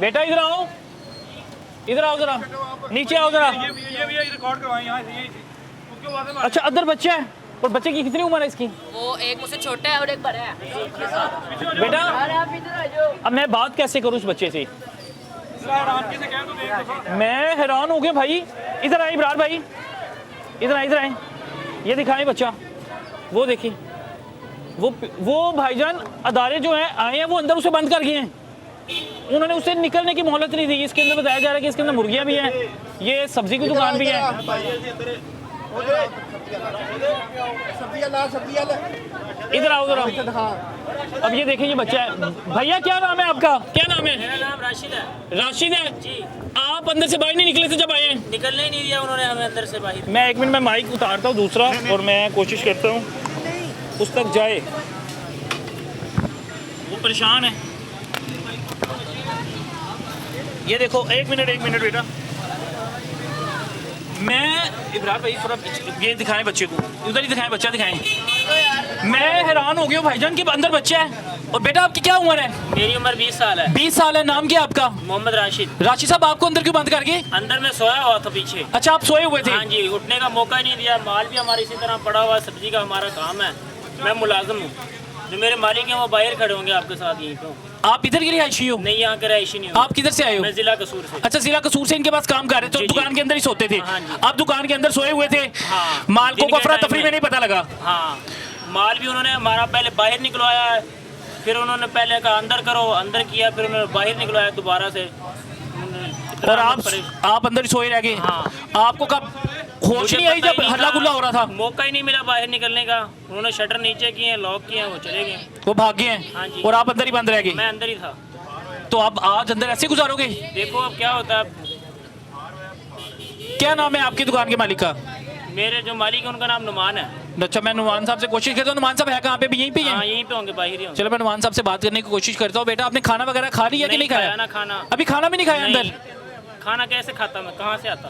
बेटा इधर आओ, इधर आओ जरा, नीचे आओ जरा। ये रिकॉर्ड करवाएं यहाँ से, उसके बाद में अच्छा अंदर बच्चा है, और बच्चे की कितनी उम्र है इसकी? वो एक मुझसे छोटा है और एक बड़ा है। बेटा अब मैं बात कैसे करूँ उस बच्चे से? मैं हैरान हो गया भाई। इधर आए इब्रार भाई, इधर आए, इधर आए। ये दिखाएं बच्चा, वो देखिए, वो भाईजान अदारे जो हैं आए हैं, वो अंदर उसे बंद कर गए हैं। उन्होंने उसे निकलने की मोहलत नहीं दी। इसके अंदर बताया जा रहा है कि इसके अंदर मुर्गियां भी हैं, ये सब्जी की दुकान भी है। इधर आओ जरा। अब ये देखिए, ये बच्चा है। भैया क्या नाम है आपका? क्या नाम है? मेरा नाम राशिद है। राशिद है जी। आप अंदर से बाहर नहीं निकले थे जब आए हैं? निकलने ही नहीं दिया उन्होंने हमें अंदर से बाहर। मैं एक मिनट में माइक उतारता हूँ दूसरा, और मैं कोशिश करता हूँ उस तक जाए। वो परेशान है। ये देखो, एक मिनट बेटा, मैं इब्रार भाई थोड़ा ये दिखाएं बच्चे को, उधर ही दिखाएं, बच्चा दिखाएं। मैं हैरान हो गया भाईजान कि अंदर बच्चा है। और बेटा आपकी क्या उम्र है? मेरी उम्र 20 साल है। 20 साल है। नाम क्या आपका? मोहम्मद राशिद। राशिद साहब, आपको अंदर क्यों बंद कर गए? अंदर में सोया हुआ था पीछे। अच्छा, आप सोए हुए थे? हाँ जी, उठने का मौका ही नहीं दिया। माल भी हमारे इसी तरह पड़ा हुआ, सब्जी का हमारा काम है। मैं मुलाजिम हूँ, जो मेरे मालिक हैं वो बाहर खड़े होंगे आपके साथ यहीं पे। आप इधर के रिहायशी हो? नहीं, यहाँ के रहायशी नहीं हूँ। आप किधर से आए हो? मैं जिला कसूर से। अच्छा, जिला कसूर से इनके पास काम कर रहे थे, तो दुकान के अंदर ही सोते थे? हाँ जी। आप दुकान के अंदर सोए हुए थे? हाँ। माल को अफरा तफरी में नहीं पता लगा? हाँ, माल भी उन्होंने हमारा पहले बाहर निकलवाया है, फिर उन्होंने पहले कहा अंदर करो, अंदर किया, फिर उन्होंने बाहर निकलवाया दोबारा से। और आप अंदर ही सोए रह गए? हाँ। आपको कब होश नहीं आई जब हल्ला गुल्ला हो रहा था? मौका ही नहीं मिला बाहर निकलने का। उन्होंने शटर नीचे किए, लॉक किए, वो चले गए। वो भाग गए हैं? हाँ जी। और आप अंदर ही बंद रह गए? मैं अंदर ही था। तो आप आज अंदर ऐसे गुजारोगे? देखो अब क्या होता है। क्या नाम है आपकी दुकान के मालिक का? मेरे जो मालिक है उनका नाम नुमान है। अच्छा, मैं नुमान साहब से कोशिश करता हूँ। नुमान साहब है कहाँ पे? भी यहीं पे हाँ, हैं? यहीं पे होंगे, बाहर ही होंगे। चलो, मैं नुमान साहब से बात करने की कोशिश करता हूँ। बेटा, आपने खाना वगैरह खा लिया कि नहीं खाया? ना खाना। अभी खाना भी नहीं खाया अंदर? खाना कैसे खाता मैं, कहाँ से आता?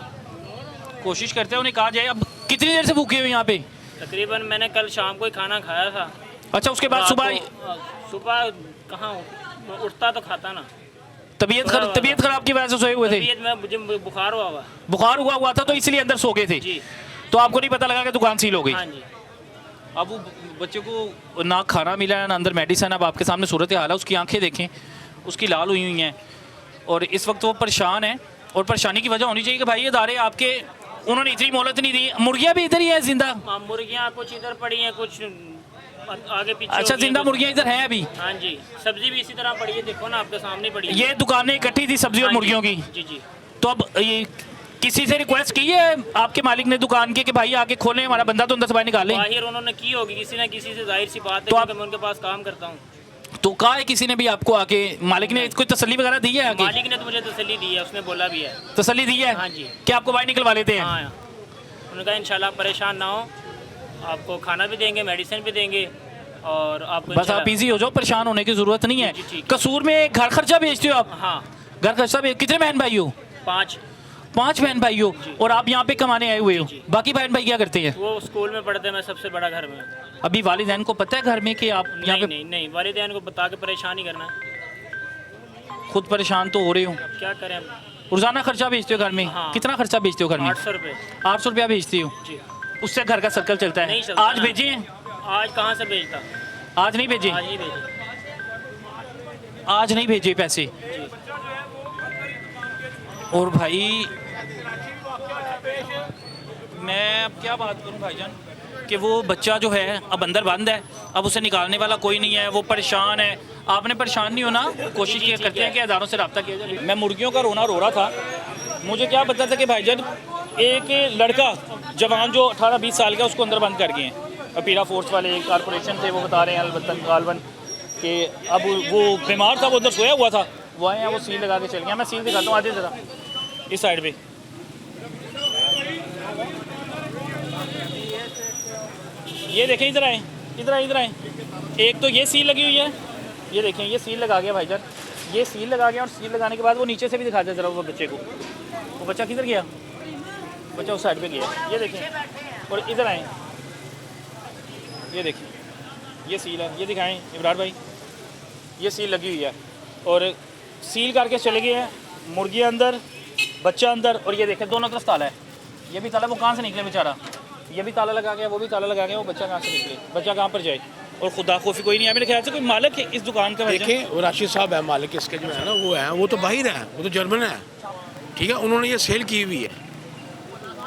कोशिश करते हैं उन्हें कहा जाए। अब कितनी देर से भूखे हो यहाँ पे? तकरीबन मैंने कल शाम को ही खाना खाया था। अच्छा, उसके बाद सुबह सुबह कहाँ उठता तो खाता ना। तबीयत खराब की वजह से सोए हुए थे? तबीयत में मुझे बुखार हुआ बुखार हुआ था, तो इसलिए अंदर सो गए थे? जी। तो आपको नहीं पता लगा कि दुकान सील हो गई? हाँ जी। अब वो बच्चे को ना खाना मिला है ना अंदर मेडिसिन। अब आपके सामने सूरत हाल है, उसकी आंखें देखें, उसकी लाल हुई हैं, और इस वक्त वो परेशान है। और परेशानी की वजह होनी चाहिए कि भाई इदारे आपके, उन्होंने इतनी मोहलत नहीं दी। मुर्गियाँ भी इधर ही है जिंदा? हाँ, मुर्गियाँ कुछ इधर पड़ी हैं, कुछ आगे पीछे। अच्छा, जिंदा मुर्गियाँ इधर हैं अभी? हाँ जी। सब्जी भी इसी तरह पड़ी है, देखो ना आपके सामने पड़ी है। ये दुकानें इकट्ठी थी सब्जी और हाँ मुर्गियों की? जी जी। तो अब ये किसी से रिक्वेस्ट की है आपके मालिक ने दुकान की कि भाई आके खोलें, हमारा बंदा तो अंदर से बाहर निकालें? बाहर उन्होंने की होगी किसी ना किसी से, जाहिर सी बात है, तो क्योंकि मैं उनके पास काम करता हूँ। तो कहा है किसी ने भी आपको आके, मालिक ने कोई तसल्ली वगैरह दी है आगे? मालिक ने तो मुझे तसल्ली दी है, उसने बोला भी है। तसल्ली दी है? हाँ जी। कि आपको बाहर निकलवा लेते हैं? हाँ, उन्होंने कहा इंशाल्लाह परेशान ना हो, आपको खाना भी देंगे, मेडिसिन भी देंगे, और आपको बस आप इजी हो जाओ, परेशान होने की जरूरत नहीं है। जी, ठीक है। कसूर में घर खर्चा भेजते हो आप? हाँ। घर खर्चा कितने बहन भाई हो? 5 बहन भाई हो? और आप यहाँ पे कमाने आए हुए हो? जी। बाकी बहन भाई क्या करते हैं? वो स्कूल में पढ़ते हैं, मैं सबसे बड़ा घर में। अभी वालिदैन को पता है घर में कि आप यहाँ नहीं पे? नहीं, वालिदैन को बता के परेशान ही करना है। खुद परेशान तो हो रहे हो। अब क्या करें। रोजाना खर्चा भेजते हो घर में? हाँ। कितना खर्चा भेजते हो घर में? 800 रुपये। 800 रुपया भेजती हो? जी। उससे घर का सर्कल चलता है? नहीं चलता आज ना। भेजे हैं? आज कहाँ से भेजता? आज नहीं भेजे? आज नहीं भेजे। आज नहीं भेजे पैसे? जी। और भाई मैं अब क्या बात करूं भाईजान कि वो बच्चा जो है अब अंदर बंद है, अब उसे निकालने वाला कोई नहीं है, वो परेशान है। आपने परेशान नहीं होना, कोशिश ये करते हैं कि अदारों से रब्ता किया जाए। मैं मुर्गियों का रोना रो रहा था, मुझे क्या पता था कि भाईजान एक लड़का जवान जो 18-20 साल का, उसको अंदर बंद कर गए हैं। पीरा फोर्स वाले कारपोरेशन थे, वो बता रहे हैं अलबत्तन गालवन कि अब वो बीमार था, वो अंदर सोया हुआ था, वो आए हैं, वो सील लगा के चल गया। मैं सील दिखाता हूँ, आजे ज़रा इस साइड पे। ये देखें, इधर आए, इधर आए। एक तो ये सील लगी हुई है, ये देखें, ये सील लगा गया भाईजान, ये सील लगा गया। और सील लगाने के बाद वो नीचे से भी दिखा दे ज़रा वो बच्चे को। वो बच्चा किधर गया? बच्चा उस साइड पे गया, ये देखें। और इधर आए, ये देखें, ये सील है, ये दिखाएं इब्रार भाई, ये सील लगी हुई है। और सील करके चले गए हैं। मुर्गी अंदर, बच्चा अंदर, और ये देखें दोनों तरफ ताला है। ये भी ताला, वो कहाँ से निकले बेचारा, ये भी ताला लगा गया, वो भी ताला लगा गया, वो बच्चा कहाँ से निकले, बच्चा कहाँ पर जाए। और खुदा खौफी कोई नहीं है मेरे ख्याल से। कोई मालिक है इस दुकान का? देखिए वो राशिद साहब है मालिक इसके जो है ना, वो है, वो तो बाहर है, वो तो जर्मन है, ठीक है। उन्होंने ये सेल की हुई है।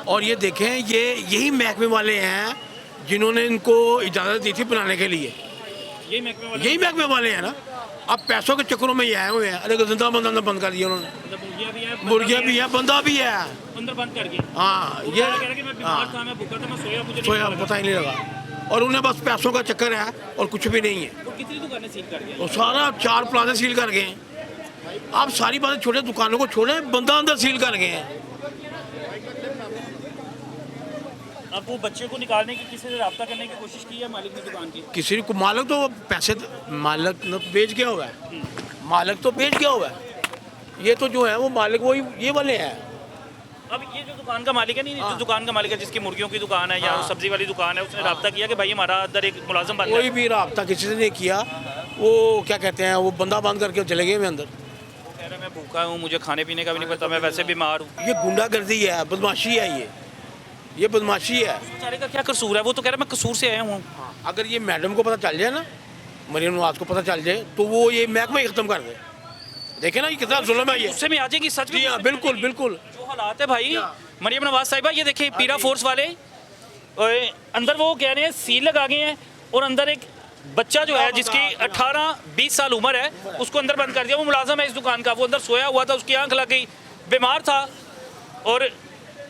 और ये देखें, ये यही महकमे वाले हैं जिन्होंने इनको इजाज़त दी थी बनाने के लिए। यही महकमे वाले हैं ना। अब पैसों के चक्करों में ये आए हुए हैं। अरे जिंदा बंदा बंद कर दिया उन्होंने। मुर्गियाँ भी है, बंदा भी है अंदर बंद करके। हाँ, ये सोया पता ही नहीं लगा। और उन्हें बस पैसों का चक्कर है और कुछ भी नहीं है। कितनी दुकानें सील कर गए? तो सारा 4 प्लाजा सील कर गए हैं। आप सारी बातें छोटे दुकानों को छोड़े, बंदा अंदर सील कर गए हैं। अब वो बच्चे को निकालने की, किसी से रब्ता करने की कोशिश की है मालिक ने दुकान की? किसी को मालिक तो पैसे, मालिक ने तो बेच गया हुआ है, मालिक तो बेच गया हुआ है। ये तो जो है वो मालिक वही ये वाले हैं। अब ये जो दुकान का मालिक है नहीं, जो दुकान का मालिक है जिसकी मुर्गियों की दुकान है या सब्जी वाली दुकान है, उसने रब्ता किया कि भाई हमारा अंदर एक मुलाजिम बंद है। कोई भी रब्ता किसी से नहीं किया। वो क्या कहते हैं, वो बंदा बंद करके चले गए मैं अंदर। वो कह रहे मैं भूखा हूँ, मुझे खाने पीने का भी नहीं पता, मैं वैसे बीमार हूँ। ये गुंडागर्दी है, बदमाशी है, ये बदमाशी है। बेचारे का क्या कसूर है? वो तो कह रहा मैं कसूर से आया हूँ। अगर ये मैडम को पता चल जाए ना, मरियम नवाज को पता चल जाए, तो वो ये महकमा ही खत्म कर दे। देखे ना ये कितना जुल्म है। ये उससे में आ जाएगी सच में। जी हाँ, बिल्कुल बिल्कुल। जो हालात है भाई, मरियम नवाज साहिबा, ये देखिए पीरा फोर्स वाले अंदर वो कह रहे हैं सील लगा गए हैं, और अंदर एक बच्चा जो है जिसकी 18-20 साल उम्र है, उसको अंदर बंद कर दिया। वो मुलाजिम है इस दुकान का, वो अंदर सोया हुआ था, उसकी आंख लग गई, बीमार था। और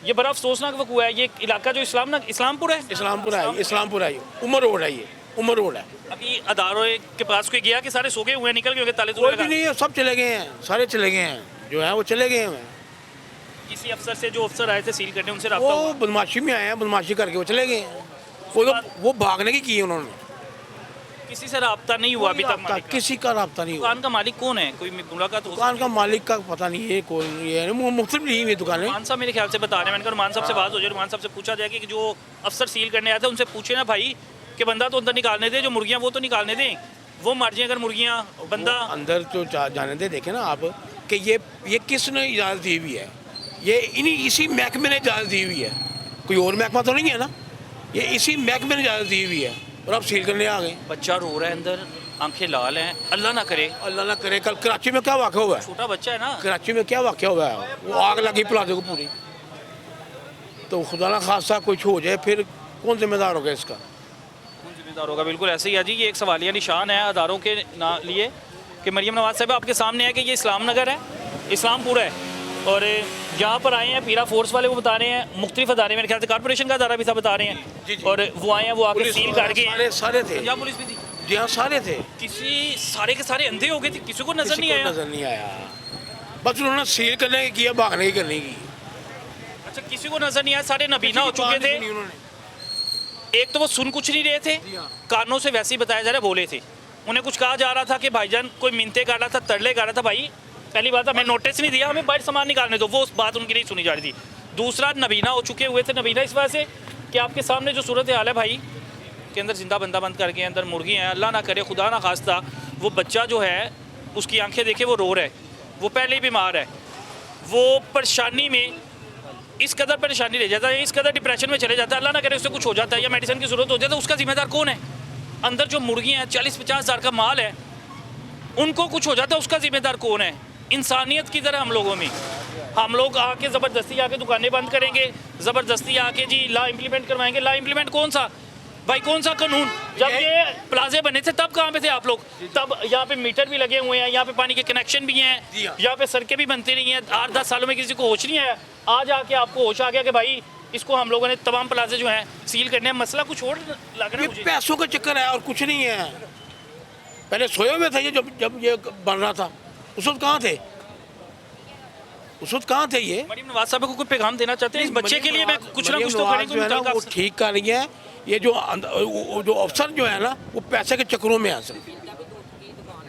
ये बड़ा अफसोसनाक वक़्त हुआ है। ये इलाका जो इस्लामपुर है, इस्लामपुर है, उमर रोड है, ये उमर रोड है। अभी अदारों के पास कोई गया कि सारे सो गए हुए हैं, निकल गए होंगे, ताले कोई तुले भी लगा? नहीं है, सब चले गए हैं, सारे चले गए हैं, जो है वो चले गए हैं। किसी अफसर से, जो अफसर आए थे सील करने, उनसे रब्ता वो हुआ? बदमाशी में आए हैं, बदमाशी करके वो चले गए हैं। वो भागने की है उन्होंने। किसी से रब्ता नहीं हुआ अभी तक मालिक का? किसी का रब्ता नहीं हुआ। दुकान का मालिक कौन है? कोई मुलाकात हो? दुकान का मालिक का पता नहीं है, कोई ये मुख्तलिफ नहीं हुई दुकानें। मान साहब मेरे ख्याल से बता रहे हैं, मैंने कहा मान साहब से बात हो जाए, मान साहब से पूछा जाए कि जो अफसर सील करने आए थे उनसे पूछे ना भाई कि बंदा तो अंदर निकालने दे, जो मुर्गियाँ वो तो निकालने दें, वो मर जाए अगर मुर्गियाँ, बंदा अंदर तो जाने दे। देखे ना आप कि ये किसने इजाज़त दी हुई है। ये इसी महकमे ने इजाज़त दी हुई है, कोई और महकमा तो नहीं है ना। ये इसी महकमे ने इजाज़त दी हुई है और आप सील करने आ गए। बच्चा रो रहा है अंदर, आंखें लाल हैं। अल्लाह ना करे, अल्लाह ना करे। कल कराची में क्या वाक़या हुआ है? छोटा बच्चा है ना, कराची में क्या वाक़या हुआ है? वो आग लगी प्लाजे को पूरी। तो खुदा ना खासा कुछ हो जाए, फिर कौन जिम्मेदार होगा इसका? कौन जिम्मेदार होगा? बिल्कुल ऐसे ही है जी। ये एक सवालिया निशान है अदारों के लिए कि मरियम नवाज साहब आपके सामने है कि ये इस्लाम नगर है, इस्लामपुर है, और यहाँ पर आए हैं पीरा फोर्स वाले, वो बता रहे हैं मुख्तलिफ अदारे, मेरे ख्याल से कॉर्पोरेशन का अदारा भी था, बता रहे हैं। और वो आए हैं, वो आके सील करके। सारे थे, पंजाब पुलिस भी थी जी हाँ, सारे थे। किसी सारे के सारे अंधे हो गए थे, किसी को नजर नहीं आया। नजर नहीं आया, बस उन्होंने सील करने की किया, भागने की करने की। अच्छा, किसी को नजर नहीं आया, सारे नबीना हो चुके थे। एक तो वो सुन कुछ नहीं रहे थे, कानों से वैसे ही बताया जा रहा है बोले थे। उन्हें कुछ कहा जा रहा था कि भाईजान कोई मिनते कर रहा था, तरले कर रहा था, भाई पहली बात हमें नोटिस नहीं दिया, हमें बाहर सामान निकालने दो, वो उस बात उनकी नहीं सुनी जा रही थी। दूसरा, नबीना हो चुके हुए थे। नबीना इस वजह से कि आपके सामने जो सूरत हाल है भाई के अंदर जिंदा बंदा बंद करके अंदर मुर्गी हैं, अल्लाह ना करे, खुदा ना खास्ता वो बच्चा जो है उसकी आंखें देखे वो रो रहा है, वो पहले ही बीमार है, वो परेशानी में इस कदर परेशानी रह जाता है, इस कदर डिप्रेशन में चले जाता है, अल्लाह ना करे उससे कुछ हो जाता है या मेडिसिन की ज़रूरत हो जाती है, तो उसका जिम्मेदार कौन है? अंदर जो मुर्गियाँ हैं 40-50 हज़ार का माल है, उनको कुछ हो जाता है, उसका जिम्मेदार कौन है? इंसानियत की तरह हम लोगों में, हम लोग आके ज़बरदस्ती आके दुकानें बंद करेंगे, ज़बरदस्ती आके जी ला इम्प्लीमेंट करवाएंगे। ला इम्प्लीमेंट कौन सा भाई, कौन सा कानून? जब ये प्लाजे बने थे तब कहाँ पे थे आप लोग? तब यहाँ पे मीटर भी लगे हुए हैं, यहाँ पे पानी के कनेक्शन भी हैं, यहाँ पे सड़कें भी बनती रही हैं। 8-10 सालों में किसी को होश नहीं आया, आज आके आपको होश आ गया कि भाई इसको हम लोगों ने तमाम प्लाजे जो हैं सील करने हैं। मसला कुछ और लग रहा है मुझे। पैसों का चक्कर है और कुछ नहीं है। पहले सोए हुए थे ये, जब ये बन रहा था उस वक्त कहाँ थे? उस वक्त कहाँ थे ये? मरियम नवाज साहब को कोई पैगाम देना चाहते हैं इस बच्चे के लिए? मैं कुछ ना कुछ तो करेंगे। वो ठीक कर रही है। ये जो अफसर जो है ना, वो पैसे के चक्करों में है असल।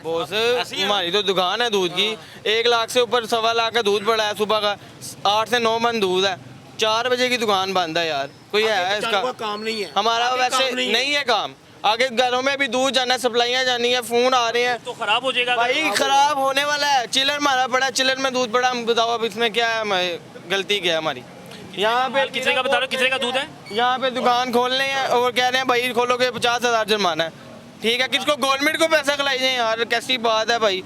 बॉस, हमारी तो दुकान है दूध की, 1 लाख से ऊपर 1.25 लाख का दूध पड़ा है। सुबह का 8 से 9 मन दूध है, 4 बजे की दुकान बंद है यार। कोई है इसका काम नहीं है हमारा? वैसे नहीं है काम। आगे घरों में भी दूध जाना है, सप्लाइयाँ जानी है, फ़ोन आ रहे हैं। तो खराब हो जाएगा भाई ख़राब होने वाला है। चिलर मारा पड़ा, चिलर में दूध पड़ा, हम बताओ अब इसमें क्या है, गलती क्या है हमारी। यहाँ पे कितने का बता रहे हो, कितने का दूध है? यहाँ पे दुकान खोलने हैं और कह रहे हैं भाई खोलोगे 50,000 जुर्माना है। ठीक है, किसको, गवर्नमेंट को पैसा खिलाई जाए यार, कैसी बात है भाई।